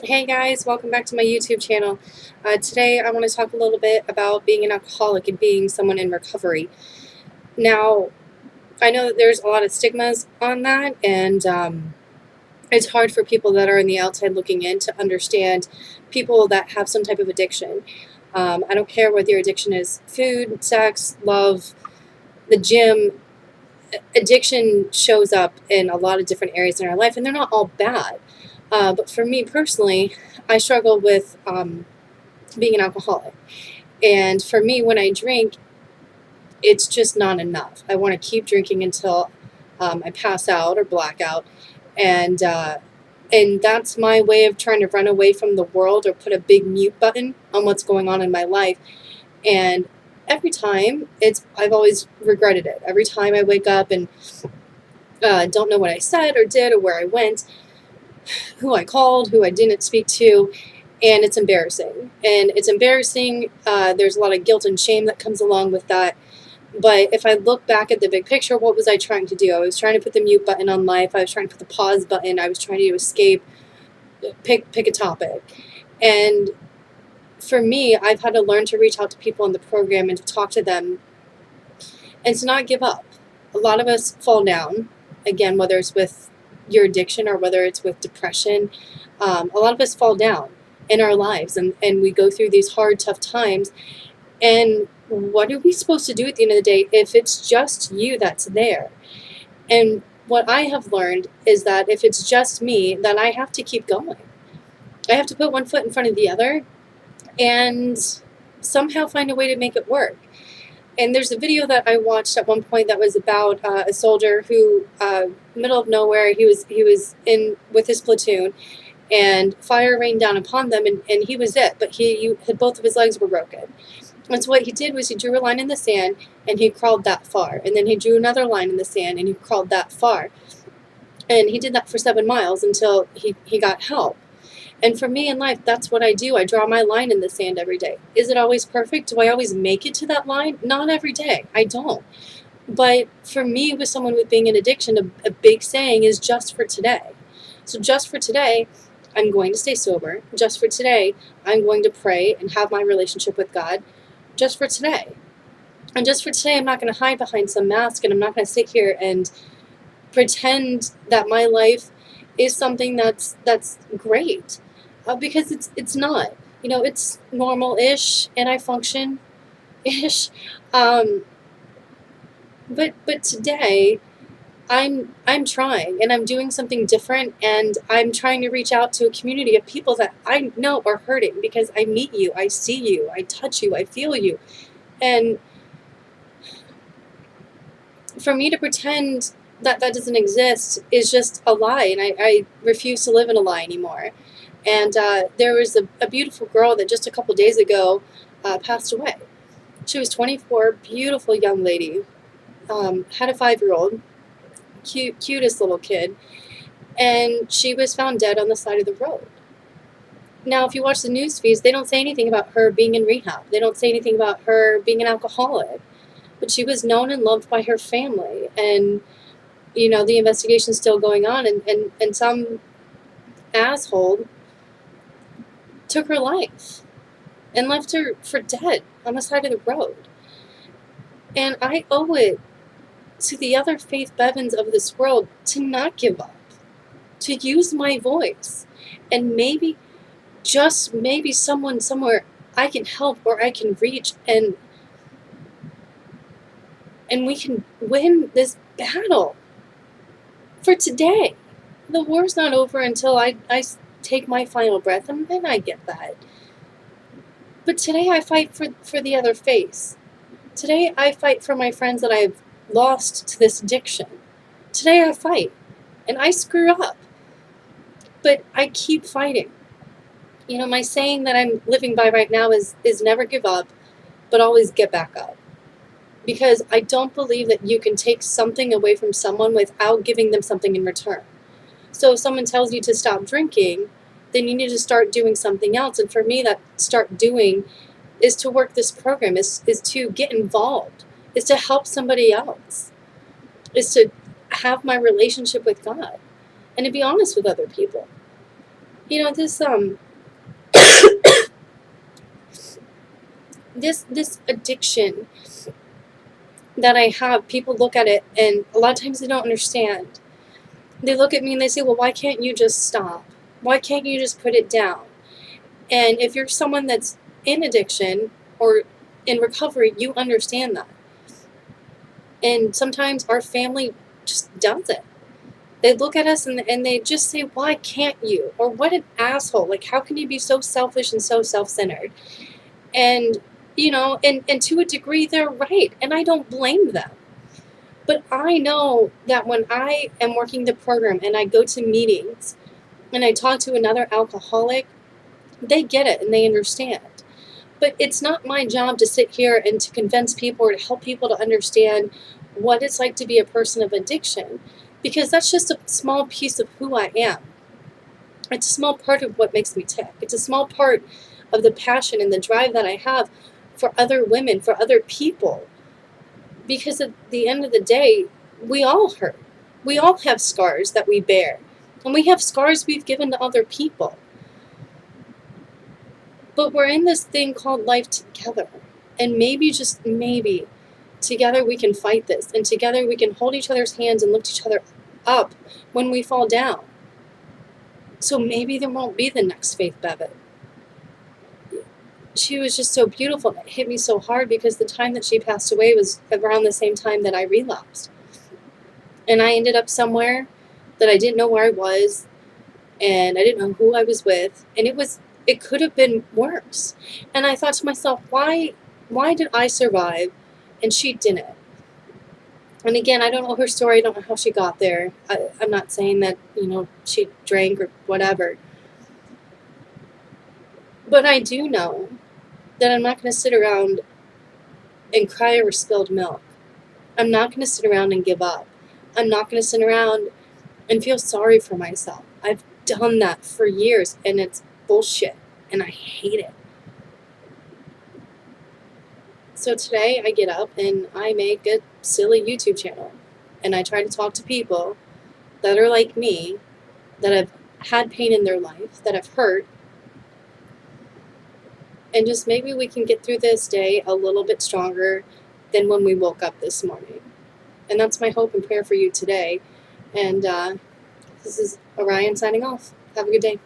Hey guys, welcome back to my YouTube channel. Today I want to talk a little bit about being an alcoholic and being someone in recovery. Now, I know that there's a lot of stigmas on that, and it's hard for people that are on the outside looking in to understand people that have some type of addiction. I don't care whether your addiction is food, sex, love, the gym. Addiction shows up in a lot of different areas in our life, and they're not all bad. But for me personally, I struggle with being an alcoholic. And for me, when I drink, it's just not enough. I want to keep drinking until I pass out or black out. And, uh, and that's my way of trying to run away from the world or put a big mute button on what's going on in my life. And every time, I've always regretted it. Every time I wake up and don't know what I said or did or where I went, who I called, who I didn't speak to, and it's embarrassing. And it's embarrassing. There's a lot of guilt and shame that comes along with that. But if I look back at the big picture, what was I trying to do? I was trying to put the mute button on life. I was trying to put the pause button. I was trying to escape, pick a topic. And for me, I've had to learn to reach out to people in the program and to talk to them and to not give up. A lot of us fall down, again, whether it's with your addiction or whether it's with depression. A lot of us fall down in our lives, and we go through these hard, tough times. And what are we supposed to do at the end of the day if it's just you that's there? And what I have learned is that if it's just me, then I have to keep going. I have to put one foot in front of the other and somehow find a way to make it work. And there's a video that I watched at one point that was about a soldier who, middle of nowhere, he was in with his platoon, and fire rained down upon them, and he was it. But both of his legs were broken. And so what he did was he drew a line in the sand, and he crawled that far. And then he drew another line in the sand, and he crawled that far. And he did that for 7 miles until he got help. And for me in life, that's what I do. I draw my line in the sand every day. Is it always perfect? Do I always make it to that line? Not every day. I don't. But for me, with someone with being an addiction, a big saying is just for today. So just for today, I'm going to stay sober. Just for today, I'm going to pray and have my relationship with God. Just for today. And just for today, I'm not going to hide behind some mask, and I'm not going to sit here and pretend that my life is something that's great. Because it's not. You know, it's normal-ish, and I function-ish. But today, I'm trying, and I'm doing something different, and I'm trying to reach out to a community of people that I know are hurting, because I meet you, I see you, I touch you, I feel you. And for me to pretend that doesn't exist is just a lie, and I refuse to live in a lie anymore. And there was a beautiful girl that just a couple days ago passed away. She was 24, beautiful young lady, had a 5-year-old, cutest little kid, and she was found dead on the side of the road. Now, if you watch the news feeds, they don't say anything about her being in rehab. They don't say anything about her being an alcoholic. But she was known and loved by her family, and you know, the investigation's still going on, and some asshole took her life and left her for dead on the side of the road. And I owe it to the other Faith Bevins of this world to not give up, to use my voice, and maybe, just maybe, someone somewhere I can help or I can reach, and we can win this battle for today. The war's not over until I take my final breath, and I get that. But today I fight for the other face. Today I fight for my friends that I've lost to this addiction. Today I fight, and I screw up, but I keep fighting. You know, my saying that I'm living by right now is never give up, but always get back up. Because I don't believe that you can take something away from someone without giving them something in return. So if someone tells you to stop drinking, then you need to start doing something else. And for me, that start doing is to work this program, is to get involved, is to help somebody else, is to have my relationship with God, and to be honest with other people. This addiction that I have, people look at it and a lot of times they don't understand. They look at me and they say, well, why can't you just stop? Why can't you just put it down? And if you're someone that's in addiction or in recovery, you understand that. And sometimes our family just does it. They look at us and they just say, why can't you? Or what an asshole. Like, how can you be so selfish and so self-centered? And, and to a degree, they're right. And I don't blame them. But I know that when I am working the program and I go to meetings and I talk to another alcoholic, they get it and they understand. But it's not my job to sit here and to convince people or to help people to understand what it's like to be a person of addiction, because that's just a small piece of who I am. It's a small part of what makes me tick. It's a small part of the passion and the drive that I have for other women, for other people. Because at the end of the day, we all hurt. We all have scars that we bear. And we have scars we've given to other people. But we're in this thing called life together. And maybe, just maybe, together we can fight this. And together we can hold each other's hands and lift each other up when we fall down. So maybe there won't be the next Faith Bevitt. She was just so beautiful, and it hit me so hard because the time that she passed away was around the same time that I relapsed. And I ended up somewhere that I didn't know where I was, and I didn't know who I was with, and it could have been worse. And I thought to myself, why did I survive and she didn't? And again, I don't know her story, I don't know how she got there. I'm not saying that, she drank or whatever. But I do know that I'm not going to sit around and cry over spilled milk. I'm not going to sit around and give up. I'm not going to sit around and feel sorry for myself. I've done that for years, and it's bullshit, and I hate it. So today I get up and I make a silly YouTube channel, and I try to talk to people that are like me, that have had pain in their life, that have hurt, and just maybe we can get through this day a little bit stronger than when we woke up this morning. And that's my hope and prayer for you today. And this is Orion signing off. Have a good day.